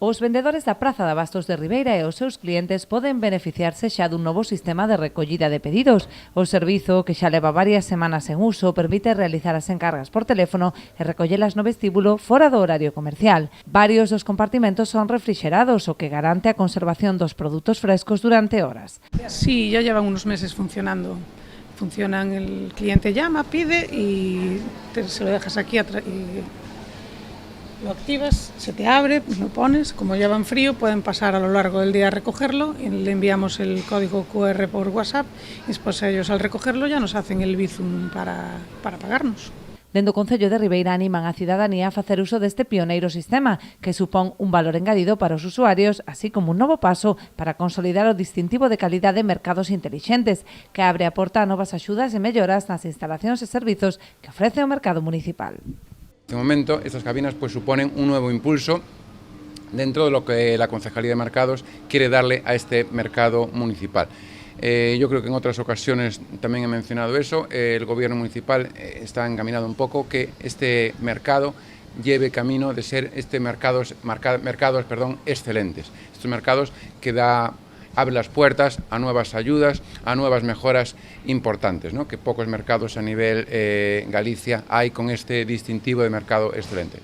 Os vendedores da Praza de Abastos de Ribeira e os seus clientes poden beneficiarse xa dun novo sistema de recollida de pedidos. O servizo, que xa leva varias semanas en uso, permite realizar as encargas por teléfono e recollelas no vestíbulo fora do horario comercial. Varios dos compartimentos son refrigerados, o que garante a conservación dos produtos frescos durante horas. Sí, ya llevan unos meses funcionando. Funcionan, el cliente llama, pide y se lo dejas aquí y lo activas, se te abre, lo pones, como llevan frío pueden pasar a lo largo del día a recogerlo y le enviamos el código QR por WhatsApp y después ellos al recogerlo ya nos hacen el bizum para pagarnos. Dende o Concello de Ribeira animan a cidadanía a facer uso deste pioneiro sistema, que supón un valor engadido para os usuarios, así como un novo paso para consolidar o distintivo de calidade de mercados intelixentes, que abre a porta a novas axudas e melloras nas instalacións e servizos que ofrece o mercado municipal. De momento, estas cabinas suponen un nuevo impulso dentro de lo que la Concejalía de Mercados quiere darle a este mercado municipal. Yo creo que en otras ocasiones también he mencionado eso, el gobierno municipal está encaminado un poco que este mercado lleve camino de ser mercados excelentes, estos mercados que abre las puertas a nuevas ayudas, a nuevas mejoras importantes, ¿no? Que pocos mercados a nivel Galicia hay con este distintivo de mercado excelente.